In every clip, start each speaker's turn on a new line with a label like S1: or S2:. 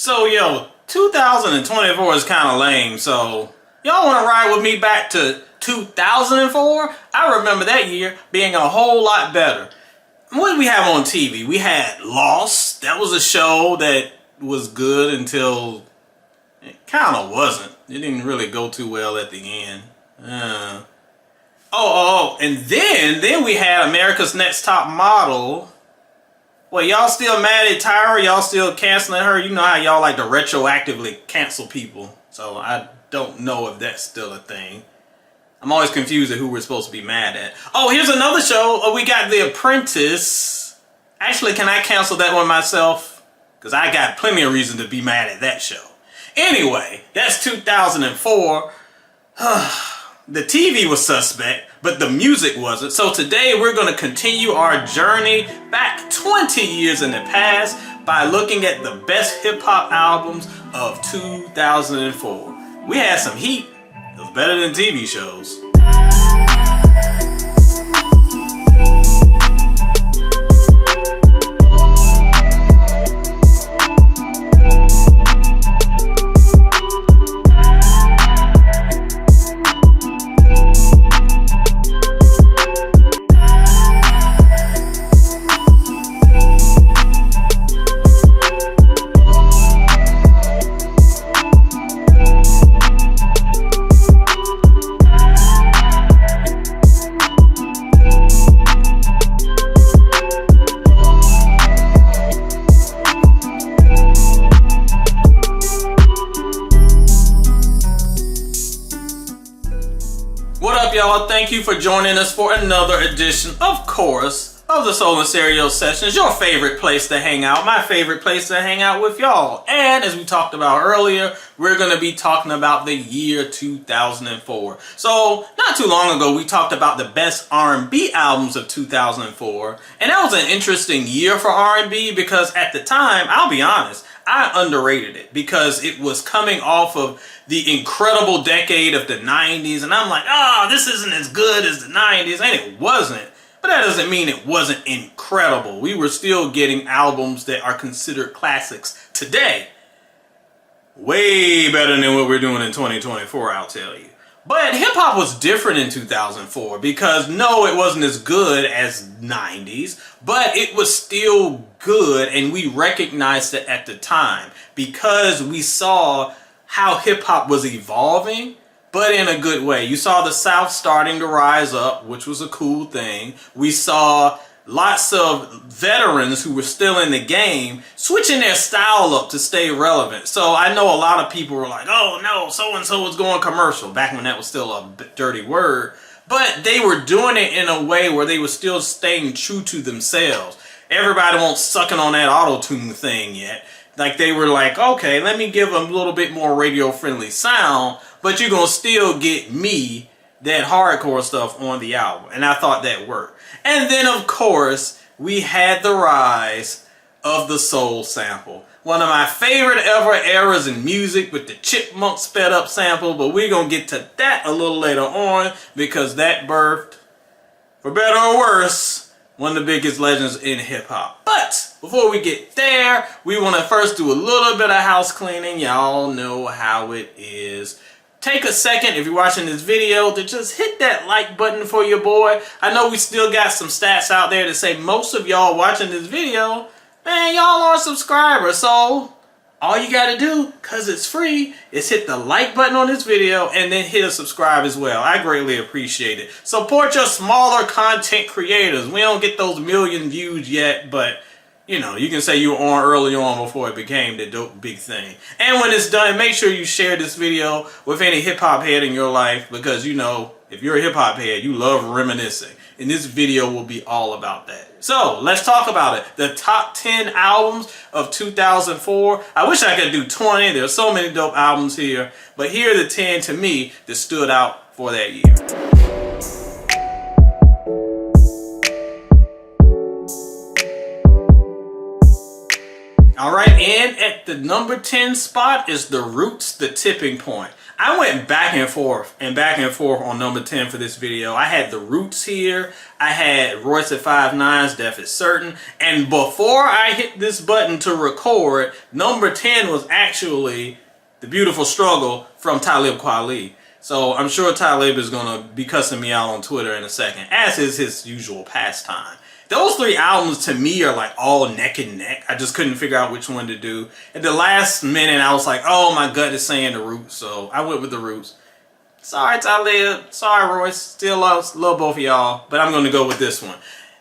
S1: So, yo, 2024 is kind of lame, so y'all want to ride with me back to 2004? I remember that year being a whole lot better. What did we have on TV? We had Lost. That was a show that was good until it kind of wasn't. It didn't really go too well at the end. And then we had America's Next Top Model. Well, y'all still mad at Tyra? Y'all still canceling her? You know how y'all like to retroactively cancel people. So I don't know if that's still a thing. I'm always confused at who we're supposed to be mad at. Oh, here's another show. We got The Apprentice. Actually, can I cancel that one myself? Because I got plenty of reason to be mad at that show. Anyway, that's 2004. The TV was suspect, but the music wasn't. So today we're going to continue our journey back 20 years in the past by looking at the best hip-hop albums of 2004. We had some heat. It was better than TV shows. Y'all, thank you for joining us for another edition, of course, of the Soul and Stereo Sessions, your favorite place to hang out, my favorite place to hang out with y'all. And as we talked about earlier, we're going to be talking about the year 2004. So, not too long ago, we talked about the best R&B albums of 2004, and that was an interesting year for R&B because at the time, I'll be honest, I underrated it because it was coming off of the incredible decade of the 90s, and I'm like, this isn't as good as the 90s, and it wasn't. But that doesn't mean it wasn't incredible. We were still getting albums that are considered classics today. Way better than what we're doing in 2024, I'll tell you. But hip-hop was different in 2004 because, no, it wasn't as good as 90s, but it was still good, and we recognized it at the time because we saw how hip-hop was evolving, but in a good way. You saw the South starting to rise up, which was a cool thing. We saw lots of veterans who were still in the game switching their style up to stay relevant. So I know a lot of people were like, oh no, so-and-so is going commercial, back when that was still a dirty word. But they were doing it in a way where they were still staying true to themselves. Everybody won't sucking on that auto-tune thing yet. Like they were like, okay, let me give them a little bit more radio-friendly sound, but you're going to still get me, that hardcore stuff on the album. And I thought that worked. And then, of course, we had the rise of the soul sample. One of my favorite ever eras in music with the Chipmunk sped up sample, but we're going to get to that a little later on because that birthed, for better or worse, one of the biggest legends in hip-hop. But before we get there, we want to first do a little bit of house cleaning. Y'all know how it is. Take a second, if you're watching this video, to just hit that like button for your boy. I know we still got some stats out there that say most of y'all watching this video, man, y'all aren't subscribers. So all you got to do, because it's free, is hit the like button on this video and then hit a subscribe as well. I greatly appreciate it. Support your smaller content creators. We don't get those million views yet, but you know, you can say you were on early on before it became the dope big thing. And when it's done, make sure you share this video with any hip-hop head in your life because, you know, if you're a hip-hop head, you love reminiscing. And this video will be all about that. So, let's talk about it. The top 10 albums of 2004. I wish I could do 20. There's so many dope albums here. But here are the 10 to me that stood out for that year. Alright, and at the number 10 spot is The Roots, The Tipping Point. I went back and forth on number 10 for this video. I had The Roots here. I had Royce at 5'9's Death is Certain. And before I hit this button to record, number 10 was actually The Beautiful Struggle from Talib Kweli. So I'm sure Talib is going to be cussing me out on Twitter in a second, as is his usual pastime. Those three albums to me are like all neck and neck. I just couldn't figure out which one to do. At the last minute, I was like, oh, my gut is saying The Roots. So I went with The Roots. Sorry, Talib. Sorry, Royce. Still love both of y'all. But I'm going to go with this one.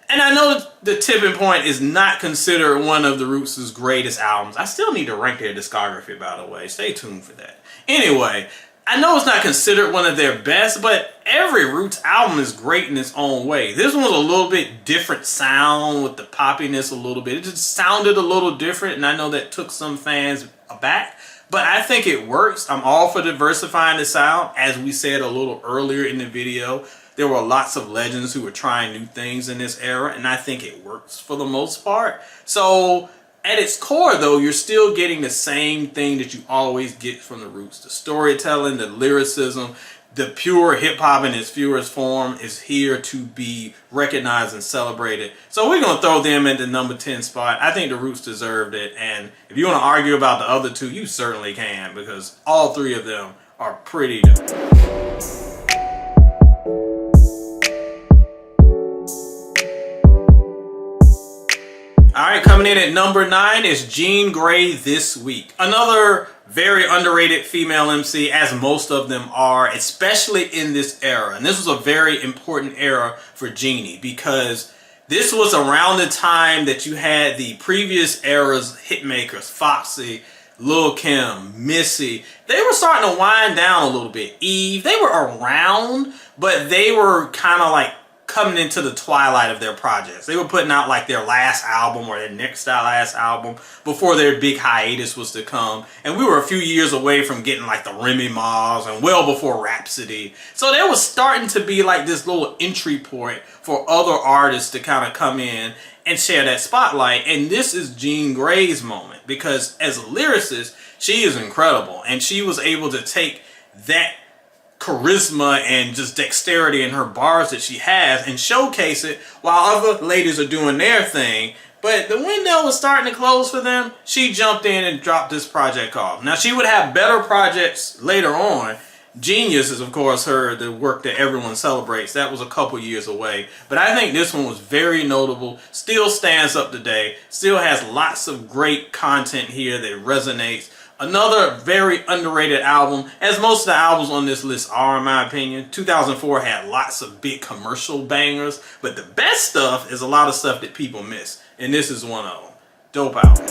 S1: And I know The Tipping Point is not considered one of The Roots' greatest albums. I still need to rank their discography, by the way. Stay tuned for that. Anyway, I know it's not considered one of their best, but every Roots album is great in its own way. This one was a little bit different sound with the poppiness a little bit. It just sounded a little different, and I know that took some fans aback, but I think it works. I'm all for diversifying the sound. As we said a little earlier in the video, there were lots of legends who were trying new things in this era, and I think it works for the most part. So at its core, though, you're still getting the same thing that you always get from The Roots. The storytelling, the lyricism, the pure hip-hop in its purest form is here to be recognized and celebrated. So we're going to throw them in the number 10 spot. I think The Roots deserved it. And if you want to argue about the other two, you certainly can, because all three of them are pretty dope. Alright, coming in at number 9 is Jean Grae This Week. Another very underrated female MC, as most of them are, especially in this era. And this was a very important era for Jeannie, because this was around the time that you had the previous era's hitmakers, Foxy, Lil' Kim, Missy. They were starting to wind down a little bit. Eve, they were around, but they were kind of like coming into the twilight of their projects. They were putting out like their last album or their next last album before their big hiatus was to come. And we were a few years away from getting like the Remy Ma's and well before Rhapsody. So there was starting to be like this little entry point for other artists to kind of come in and share that spotlight. And this is Jean Grae's moment, because as a lyricist, she is incredible. And she was able to take that charisma and just dexterity in her bars that she has and showcase it while other ladies are doing their thing. But the window was starting to close for them. She jumped in and dropped this project off. Now, she would have better projects later on. Genius is, of course, the work that everyone celebrates. That was a couple years away. But I think this one was very notable. Still stands up today. Still has lots of great content here that resonates. Another very underrated album, as most of the albums on this list are, in my opinion. 2004 had lots of big commercial bangers, but the best stuff is a lot of stuff that people miss, and this is one of them. Dope album.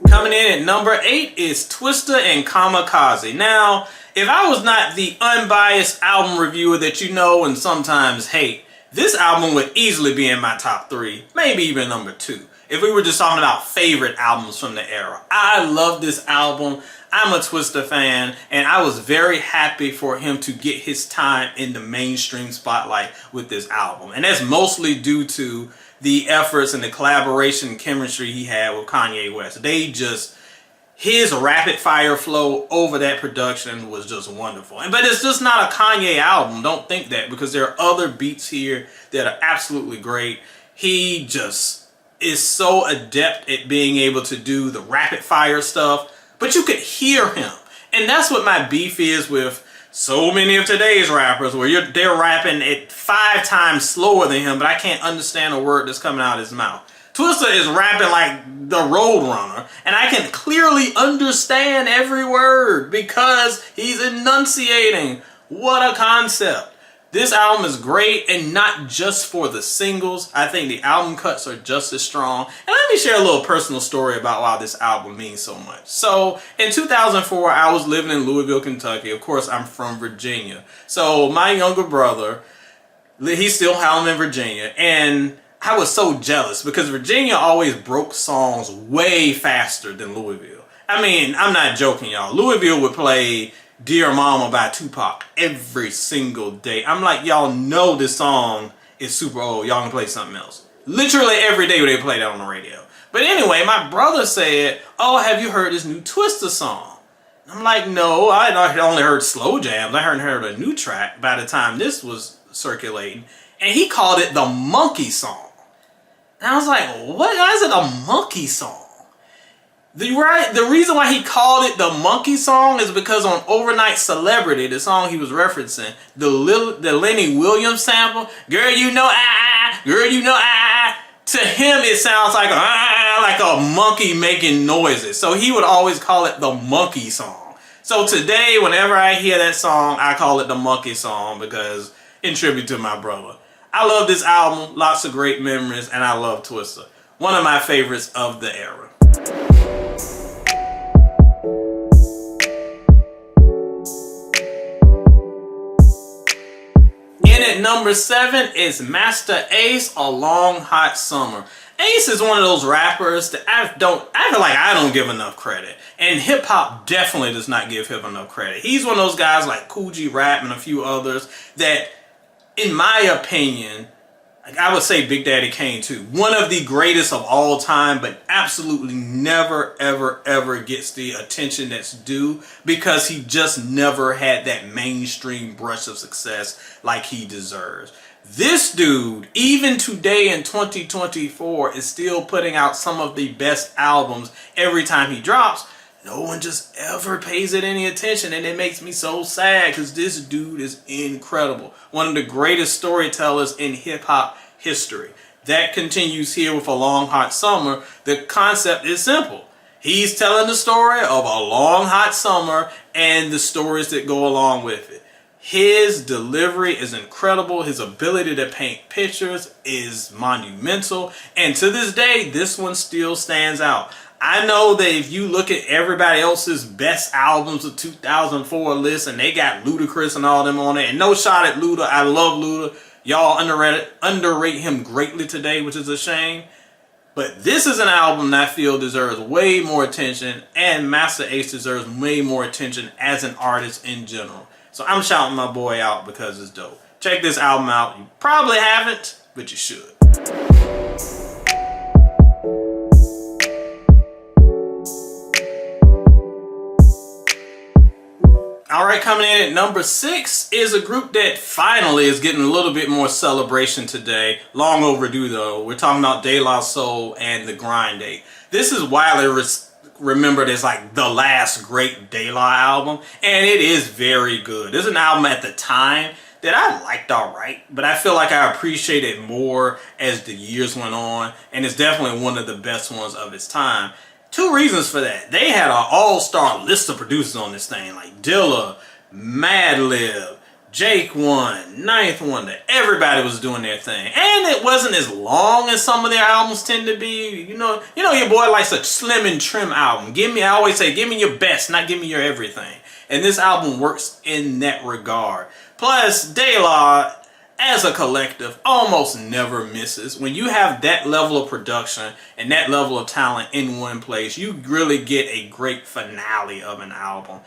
S1: Coming in at number 8 is Twista and Kamikaze. Now, if I was not the unbiased album reviewer that you know and sometimes hate, this album would easily be in my top 3, maybe even number 2, if we were just talking about favorite albums from the era. I love this album. I'm a Twista fan, and I was very happy for him to get his time in the mainstream spotlight with this album. And that's mostly due to the efforts and the collaboration and chemistry he had with Kanye West. His rapid fire flow over that production was just wonderful. But it's just not a Kanye album. Don't think that, because there are other beats here that are absolutely great. He just is so adept at being able to do the rapid fire stuff, but you could hear him. And that's what my beef is with so many of today's rappers, where they're rapping at 5 times slower than him, but I can't understand a word that's coming out of his mouth. Twista is rapping like the Roadrunner, and I can clearly understand every word because he's enunciating. What a concept. This album is great, and not just for the singles. I think the album cuts are just as strong. And let me share a little personal story about why this album means so much. So in 2004, I was living in Louisville, Kentucky. Of course, I'm from Virginia. So my younger brother, he's still home in Virginia, and I was so jealous because Virginia always broke songs way faster than Louisville. I mean, I'm not joking, y'all. Louisville would play Dear Mama by Tupac every single day. I'm like, y'all know this song is super old. Y'all can play something else. Literally every day they play that on the radio. But anyway, my brother said, "Oh, have you heard this new Twista song?" I'm like, "No, I only heard slow jams. I hadn't heard a new track by the time this was circulating." And he called it the monkey song. And I was like, "What? Why is it a monkey song?" The reason why he called it the monkey song is because on Overnight Celebrity, the song he was referencing, the Lenny Williams sample, "Girl, you know I, girl, you know I," to him it sounds like a monkey making noises. So he would always call it the monkey song. So today, whenever I hear that song, I call it the monkey song because in tribute to my brother. I love this album, lots of great memories, and I love Twista. One of my favorites of the era. At number 7 is Master Ace, A Long Hot Summer. Ace is one of those rappers that I feel like I don't give enough credit. And hip hop definitely does not give him enough credit. He's one of those guys like Kool G Rap and a few others that, in my opinion, like I would say Big Daddy Kane too, one of the greatest of all time, but absolutely never, ever, ever gets the attention that's due because he just never had that mainstream brush of success like he deserves. This dude, even today in 2024, is still putting out some of the best albums every time he drops. No one just ever pays it any attention, and it makes me so sad because this dude is incredible. One of the greatest storytellers in hip-hop history. That continues here with A Long Hot Summer. The concept is simple. He's telling the story of a long hot summer and the stories that go along with it. His delivery is incredible. His ability to paint pictures is monumental. And to this day, this one still stands out. I know that if you look at everybody else's best albums of 2004 list and they got Ludacris and all them on it, and no shot at Luda, I love Luda. Y'all underrate him greatly today, which is a shame. But this is an album that I feel deserves way more attention, and Master Ace deserves way more attention as an artist in general. So I'm shouting my boy out because it's dope. Check this album out. You probably haven't, but you should. Alright, coming in at number 6 is a group that finally is getting a little bit more celebration today. Long overdue though. We're talking about De La Soul and The Grind Date. This is widely remembered as like the last great De La album, and it is very good. This is an album at the time that I liked alright, but I feel like I appreciate it more as the years went on, and it's definitely one of the best ones of its time. Two reasons for that. They had an all-star list of producers on this thing, like Dilla, Madlib, Jake One, Ninth Wonder. Everybody was doing their thing. And it wasn't as long as some of their albums tend to be. You know your boy likes a slim and trim album. I always say, give me your best, not give me your everything. And this album works in that regard. Plus, De La, as a collective, almost never misses. When you have that level of production and that level of talent in one place, you really get a great finale of an album.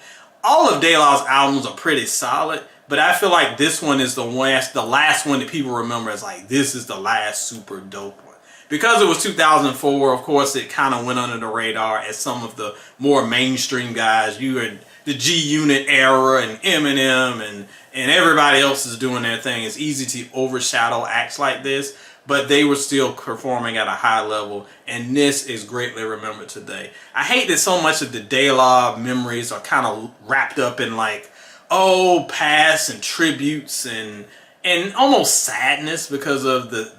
S1: All of De La's albums are pretty solid, but I feel like this one is the last one that people remember as like, this is the last super dope one. Because it was 2004, of course, it kind of went under the radar as some of the more mainstream guys. You had the G-Unit era and Eminem and everybody else is doing their thing. It's easy to overshadow acts like this, but they were still performing at a high level, and this is greatly remembered today. I hate that so much of the De La memories are kind of wrapped up in like, oh, past and tributes and almost sadness because of the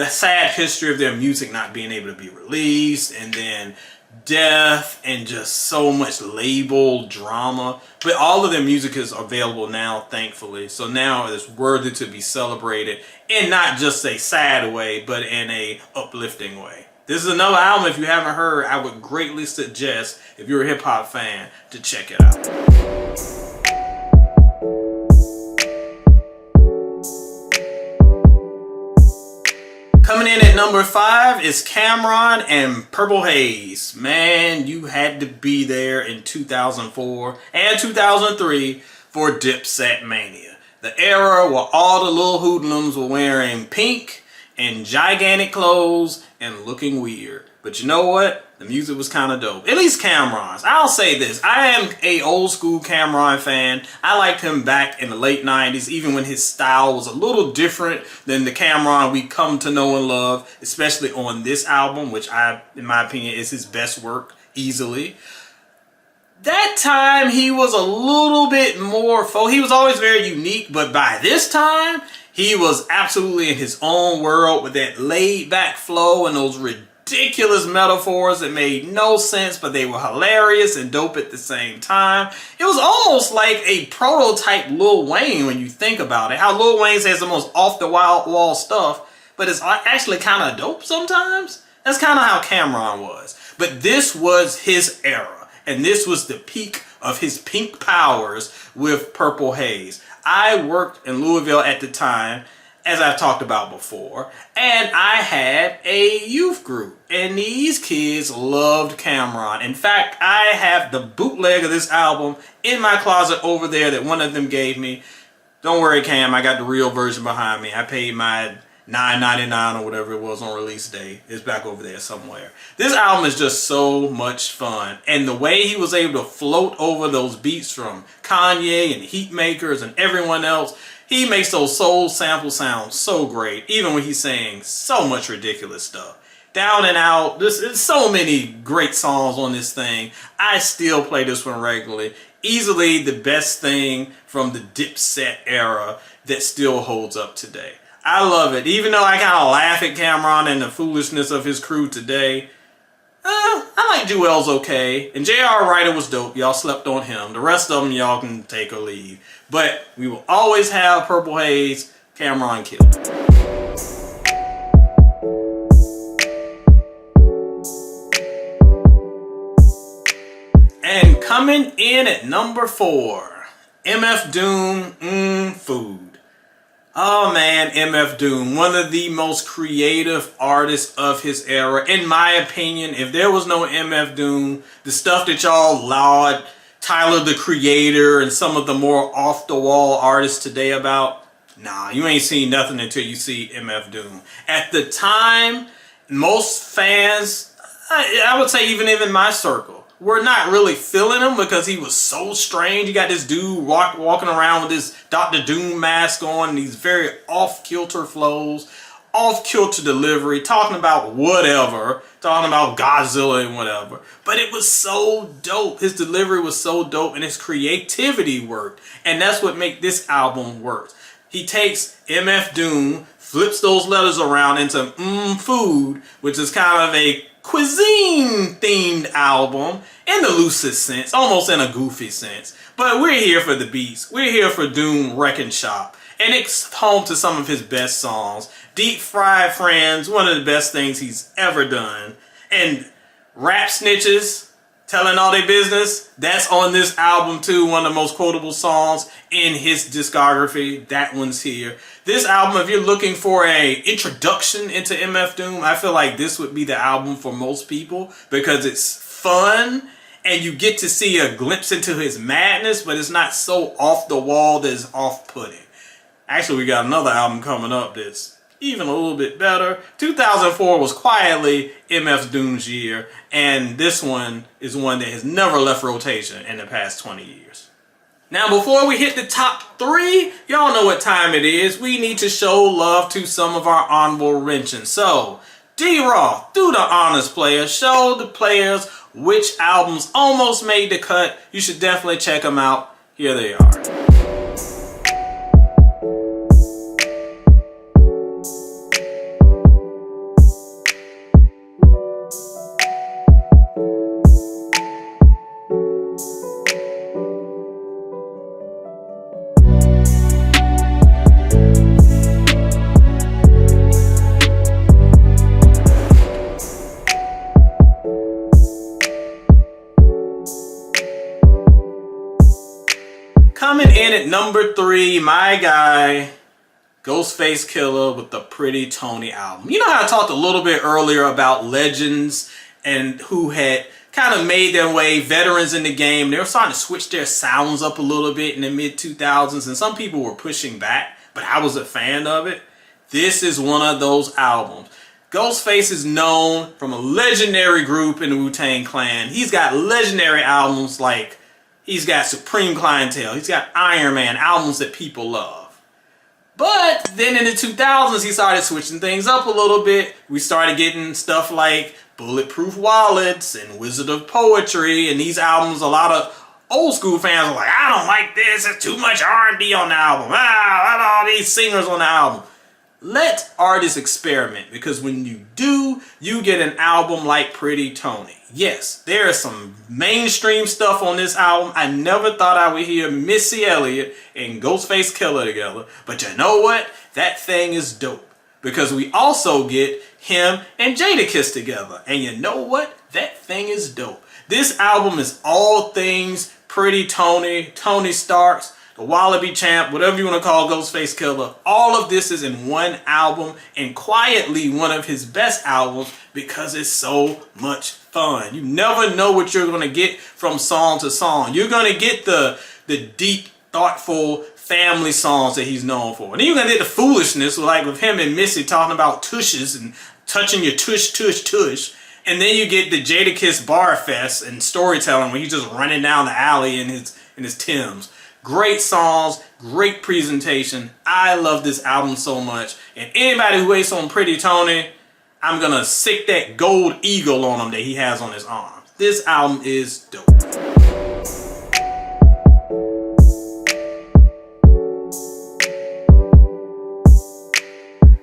S1: sad history of their music not being able to be released, and then death and just so much label drama. But all of their music is available now, thankfully. So now it's worthy to be celebrated in not just a sad way, but in a uplifting way. This is another album, if you haven't heard, I would greatly suggest, if you're a hip hop fan, to check it out. Coming in at number 5 is Cameron and Purple Haze. Man, you had to be there in 2004 and 2003 for Dipset Mania. The era where all the little hoodlums were wearing pink in gigantic clothes and looking weird. But you know what? The music was kind of dope. At least Cam'ron's. I'll say this. I am a old school Cam'ron fan. I liked him back in the late 90s, even when his style was a little different than the Cam'ron we come to know and love, especially on this album, which in my opinion, is his best work easily. That time, he was a little bit more... He was always very unique, but by this time, he was absolutely in his own world with that laid-back flow and those ridiculous metaphors that made no sense, but they were hilarious and dope at the same time. It was almost like a prototype Lil Wayne when you think about it. How Lil Wayne has the most off-the-wall stuff, but it's actually kind of dope sometimes. That's kind of how Cam'ron was. But this was his era. And this was the peak of his pink powers with Purple Haze. I worked in Louisville at the time, as I've talked about before, and I had a youth group. And these kids loved Cam'ron. In fact, I have the bootleg of this album in my closet over there that one of them gave me. Don't worry, Cam, I got the real version behind me. I paid my $9.99 or whatever it was on release day. It's back over there somewhere. This album is just so much fun. And the way he was able to float over those beats from Kanye and Heatmakers and everyone else, he makes those soul samples sound so great, even when he's saying so much ridiculous stuff. Down and Out, there's so many great songs on this thing. I still play this one regularly. Easily the best thing from the Dipset era that still holds up today. I love it. Even though I kind of laugh at Cam'ron and the foolishness of his crew today, I like Jewel's okay. And J.R. Writer was dope. Y'all slept on him. The rest of them y'all can take or leave. But we will always have Purple Haze, Cam'ron killed. And coming in at number 4, MF Doom, Food. Oh man, MF Doom, one of the most creative artists of his era. In my opinion, if there was no MF Doom, the stuff that y'all laud Tyler the Creator and some of the more off-the-wall artists today about, nah, you ain't seen nothing until you see MF Doom. At the time, most fans, I would say even in my circle, were not really feeling him because he was so strange. You got this dude walking around with this Dr. Doom mask on and these very off-kilter flows, off-kilter delivery, talking about whatever, talking about Godzilla and whatever. But it was so dope. His delivery was so dope and his creativity worked. And that's what makes this album work. He takes MF Doom, flips those letters around into Food, which is kind of a cuisine themed album in the loosest sense, almost in a goofy sense. But we're here for the beats. We're here for Doom Wrecking Shop. And it's home to some of his best songs. Deep Fried Friends, one of the best things he's ever done. And Rap Snitches, Telling All Their Business, that's on this album too. One of the most quotable songs in his discography. That one's here. This album, if you're looking for a introduction into MF Doom, I feel like this would be the album for most people because it's fun and you get to see a glimpse into his madness, but it's not so off the wall that it's off-putting. Actually, we got another album coming up that's even a little bit better. 2004 was quietly MF Doom's year, and this one is one that has never left rotation in the past 20 years. Now, before we hit the top 3, y'all know what time it is. We need to show love to some of our honorable mentions. So, D Roth, do the honors, player. Show the players which albums almost made the cut. You should definitely check them out. Here they are. Coming in at number 3, my guy, Ghostface Killah with the Pretty Tony album. You know how I talked a little bit earlier about legends and who had kind of made their way, veterans in the game. They were starting to switch their sounds up a little bit in the mid-2000s, and some people were pushing back, but I was a fan of it. This is one of those albums. Ghostface is known from a legendary group in the Wu-Tang Clan. He's got legendary albums like, he's got Supreme Clientele, he's got Iron Man, albums that people love. But then in the 2000s, he started switching things up a little bit. We started getting stuff like Bulletproof Wallets and Wizard of Poetry, and these albums, a lot of old school fans are like, I don't like this, there's too much R&B on the album, all these singers on the album. Let artists experiment, because when you do, you get an album like Pretty Tony. Yes, there is some mainstream stuff on this album. I never thought I would hear Missy Elliott and Ghostface Killah together, but you know what? That thing is dope, because we also get him and Jadakiss together, and you know what? That thing is dope. This album is all things Pretty Tony, Tony Starks, the Wallaby Champ, whatever you want to call Ghostface Killah. All of this is in one album, and quietly one of his best albums, because it's so much fun. You never know what you're going to get from song to song. You're going to get the deep, thoughtful family songs that he's known for. And then you're going to get the foolishness, like with him and Missy talking about tushes and touching your tush, tush, tush. And then you get the Jadakiss bar fest and storytelling where he's just running down the alley in his Timbs. Great songs, great presentation. I love this album so much. And anybody who hates on Pretty Tony, I'm gonna sick that gold eagle on him that he has on his arm. This album is dope.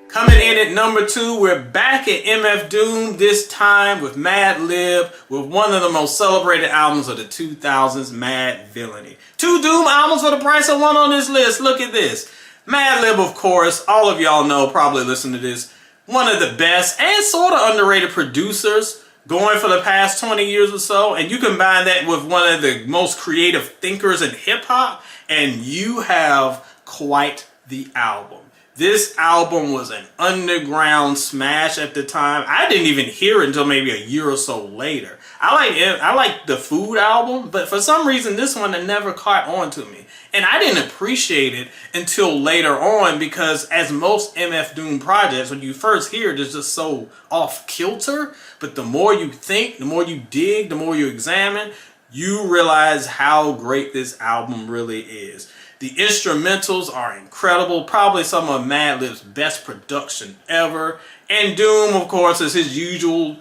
S1: Coming in at number 2, we're back at MF Doom, this time with Mad Lib, with one of the most celebrated albums of the 2000s, Mad Villainy. 2 Doom albums for the price of 1 on this list. Look at this. Mad Lib, of course, all of y'all know, probably listen to this, one of the best and sort of underrated producers going for the past 20 years or so. And you combine that with one of the most creative thinkers in hip-hop, and you have quite the album. This album was an underground smash at the time. I didn't even hear it until maybe a year or so later. I like the Food album, but for some reason this one never caught on to me. And I didn't appreciate it until later on, because as most MF Doom projects, when you first hear it, it's just so off kilter. But the more you think, the more you dig, the more you examine, you realize how great this album really is. The instrumentals are incredible, probably some of Mad Lib's best production ever. And Doom, of course, is his usual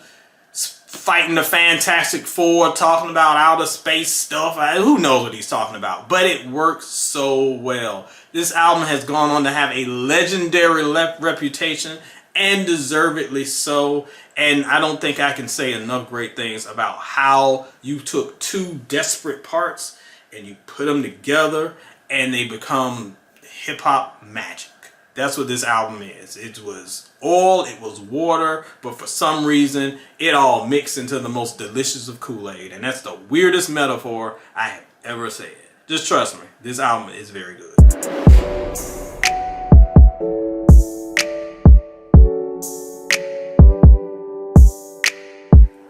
S1: fighting the Fantastic Four, talking about outer space stuff. Who knows what he's talking about? But it works so well. This album has gone on to have a legendary reputation, and deservedly so. And I don't think I can say enough great things about how you took 2 desperate parts and you put them together, and they become hip-hop magic. That's what this album is. It was oil, it was water, but for some reason, it all mixed into the most delicious of Kool-Aid. And that's the weirdest metaphor I have ever said. Just trust me, this album is very good.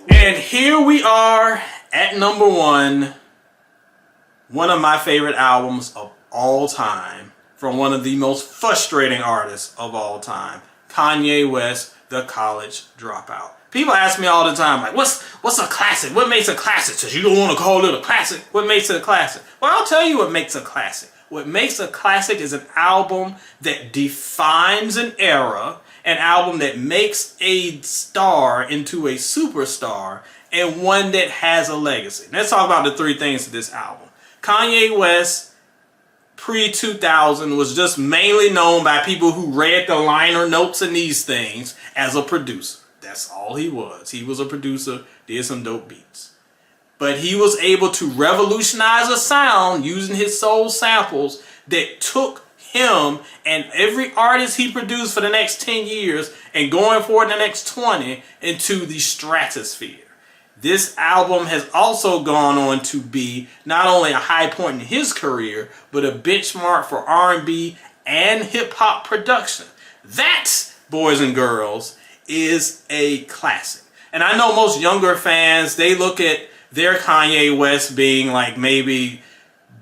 S1: And here we are at number 1. One of my favorite albums of all time, from one of the most frustrating artists of all time, Kanye West, The College Dropout. People ask me all the time, like, what's a classic? What makes a classic? Since you don't want to call it a classic, what makes it a classic? Well, I'll tell you what makes a classic. What makes a classic is an album that defines an era, an album that makes a star into a superstar, and one that has a legacy. Let's talk about the 3 things to this album. Kanye West, pre-2000, was just mainly known by people who read the liner notes in these things as a producer. That's all he was. He was a producer, did some dope beats. But he was able to revolutionize a sound using his soul samples that took him and every artist he produced for the next 10 years and going forward the next 20 into the stratosphere. This album has also gone on to be not only a high point in his career, but a benchmark for R&B and hip-hop production. That, boys and girls, is a classic. And I know most younger fans, they look at their Kanye West being like maybe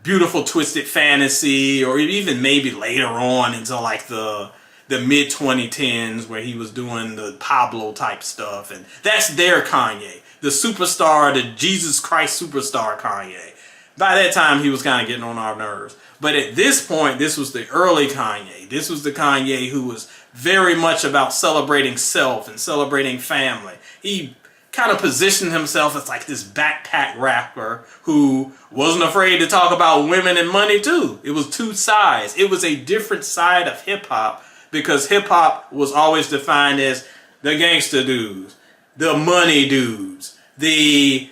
S1: Beautiful Twisted Fantasy, or even maybe later on into like the the mid 2010s where he was doing the Pablo type stuff, and that's their Kanye, the superstar, the Jesus Christ superstar Kanye. By that time, he was kind of getting on our nerves. But at this point, this was the early Kanye. This was the Kanye who was very much about celebrating self and celebrating family. He kind of positioned himself as like this backpack rapper who wasn't afraid to talk about women and money too. It was two sides. It was a different side of hip hop, because hip hop was always defined as the gangster dudes, the money dudes, the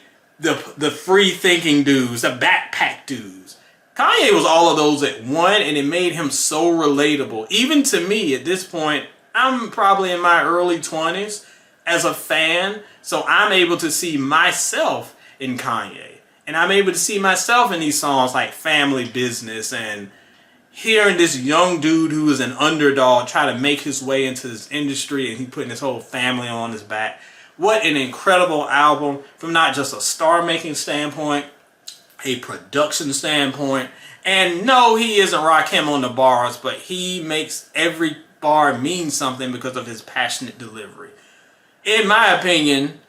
S1: free thinking dudes, the backpack dudes. Kanye was all of those at one, and it made him so relatable. Even to me at this point, I'm probably in my early 20s as a fan, so I'm able to see myself in Kanye. And I'm able to see myself in these songs like Family Business, and hearing this young dude who is an underdog try to make his way into this industry, and he putting his whole family on his back. What an incredible album from not just a star-making standpoint, a production standpoint. And no, he isn't Rakim on the bars, but he makes every bar mean something because of his passionate delivery. In my opinion,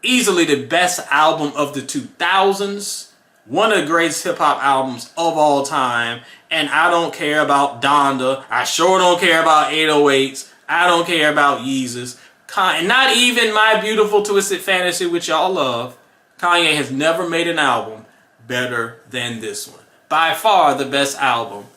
S1: easily the best album of the 2000s, one of the greatest hip-hop albums of all time. And I don't care about Donda. I sure don't care about 808s. I don't care about Yeezus. Not even My Beautiful Twisted Fantasy, which y'all love. Kanye has never made an album better than this one. By far the best album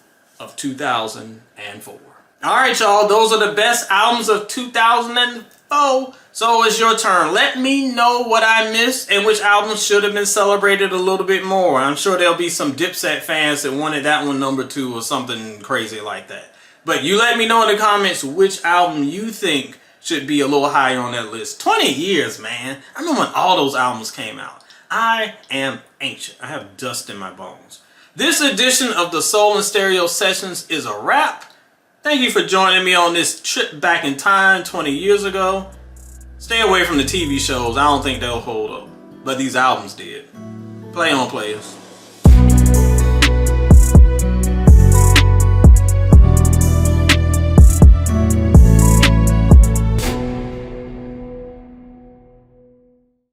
S1: of 2004. Alright y'all, those are the best albums of 2004. So it's your turn. Let me know what I missed and which albums should have been celebrated a little bit more. I'm sure there'll be some Dipset fans that wanted that one number 2 or something crazy like that. But you let me know in the comments which album you think should be a little higher on that list. 20 years, man. I remember when all those albums came out. I am ancient. I have dust in my bones. This edition of the Soul and Stereo Sessions is a wrap. Thank you for joining me on this trip back in time 20 years ago. Stay away from the TV shows. I don't think they'll hold up. But these albums did. Play on, players.